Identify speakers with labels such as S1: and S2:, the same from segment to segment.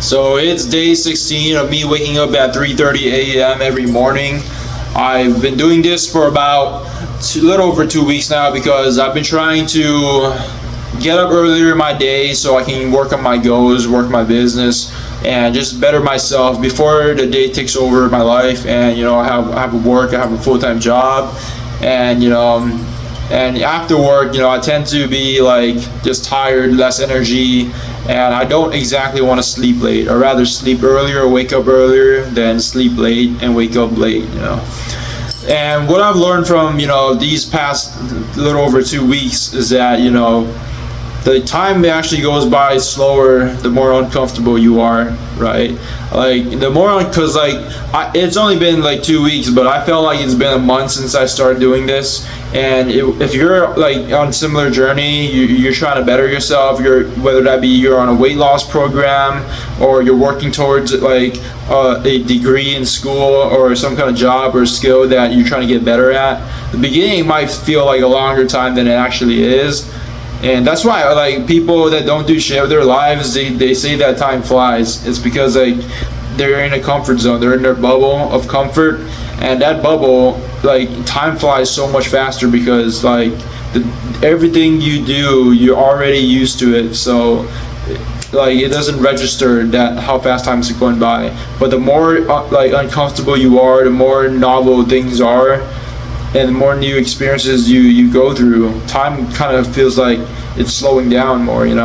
S1: So it's day 16 of me waking up at 3:30 a.m. every morning. I've been doing this for about a little over 2 weeks now because I've been trying to get up earlier in my day so I can work on my goals, work my business, and just better myself before the day takes over my life. And I have a work, I have a full-time job, and and after work, I tend to be like just tired, less energy, and I don't exactly want to sleep late. I'd rather sleep earlier, wake up earlier than sleep late and wake up late. And what I've learned from these past little over 2 weeks is that the time actually goes by slower the more uncomfortable you are, right? Like the more, because it's only been like 2 weeks, but I felt like it's been a month since I started doing this. And if you're like on a similar journey, you're trying to better yourself, whether that be you're on a weight loss program, or you're working towards like a degree in school or some kind of job or skill that you're trying to get better at, the beginning might feel like a longer time than it actually is. And that's why like people that don't do shit with their lives, they say that time flies. It's because like they're in a comfort zone, they're in their bubble of comfort, and that bubble, like time flies so much faster because like everything you do, you're already used to it. So like it doesn't register that how fast time is going by. But the more like uncomfortable you are, the more novel things are, and the more new experiences you go through, time kind of feels like it's slowing down more. And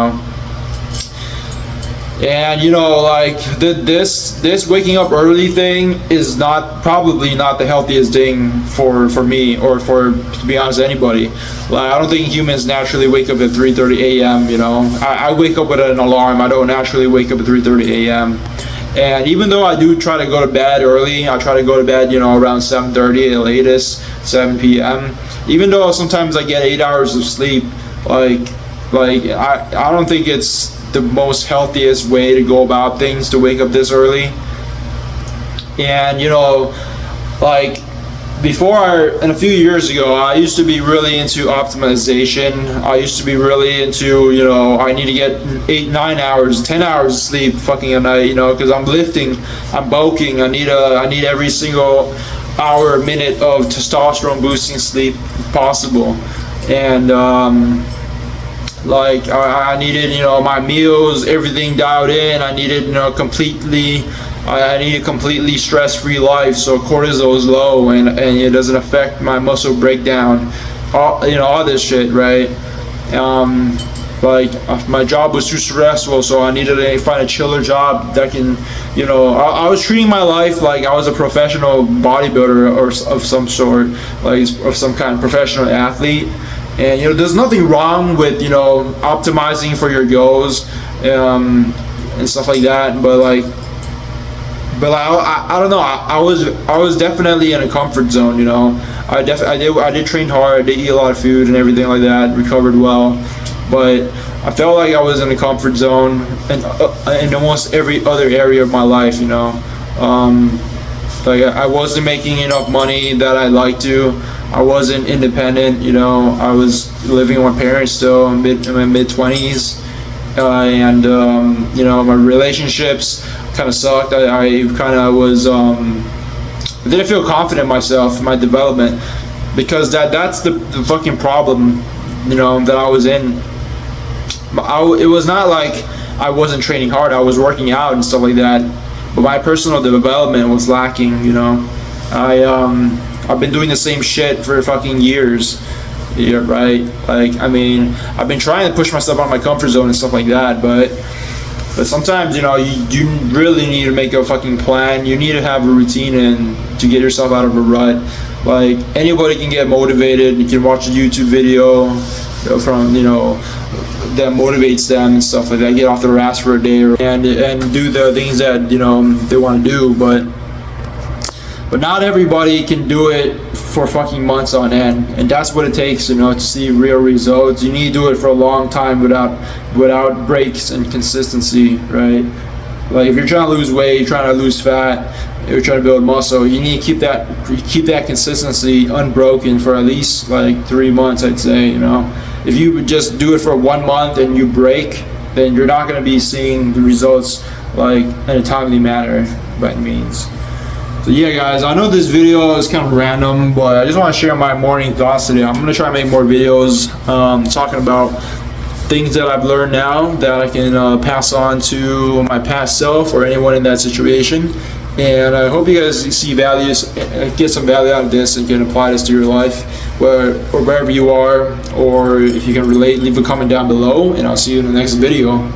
S1: like this waking up early thing is probably not the healthiest thing for me, or for, to be honest, anybody. Like I don't think humans naturally wake up at 3:30 a.m. I wake up with an alarm. I don't naturally wake up at 3:30 a.m. And even though I do try to go to bed early, I try to go to bed around 7:30 at the latest, 7 p.m. Even though sometimes I get 8 hours of sleep, like I don't think it's the most healthiest way to go about things to wake up this early. And like and a few years ago, I used to be really into optimization. I used to be really into I need to get 8, 9 hours, 10 hours of sleep fucking a night, because I'm lifting, I'm bulking. I need every single hour, minute of testosterone boosting sleep possible. And like I needed my meals, everything dialed in. I needed I need a completely stress-free life, so cortisol is low and it doesn't affect my muscle breakdown, all this shit, right? Like my job was too stressful, so I needed to find a chiller job that can I was treating my life like I was a professional bodybuilder or of some sort, like of some kind of professional athlete. And there's nothing wrong with optimizing for your goals and stuff like that, but I don't know. I was definitely in a comfort zone. I did train hard. I did eat a lot of food and everything like that. Recovered well, but I felt like I was in a comfort zone in almost every other area of my life. Like I wasn't making enough money that I'd like to. I wasn't independent. I was living with my parents still. I'm in my mid-20s, and my relationships kind of sucked. I kind of was I didn't feel confident in myself, in my development, because that's the fucking problem that I was in. It was not like I wasn't training hard. I was working out and stuff like that, but my personal development was lacking. I've been doing the same shit for fucking years. Yeah, right. Like I mean, I've been trying to push myself out of my comfort zone and stuff like that, but sometimes you really need to make a fucking plan. You need to have a routine and to get yourself out of a rut. Like anybody can get motivated. You can watch a YouTube video from that motivates them and stuff like that. Get off their ass for a day and do the things that they want to do, but not everybody can do it for fucking months on end, and that's what it takes, to see real results. You need to do it for a long time without breaks and consistency, right? Like if you're trying to lose weight, you're trying to lose fat, you're trying to build muscle, you need to keep that consistency unbroken for at least like 3 months, I'd say. If you just do it for 1 month and you break, then you're not going to be seeing the results like in a timely manner by any means. So yeah, guys, I know this video is kind of random, but I just want to share my morning thoughts today. I'm gonna try to make more videos talking about things that I've learned now that I can pass on to my past self or anyone in that situation. And I hope you guys see values, get some value out of this, and can apply this to your life, wherever you are, or if you can relate, leave a comment down below, and I'll see you in the next video.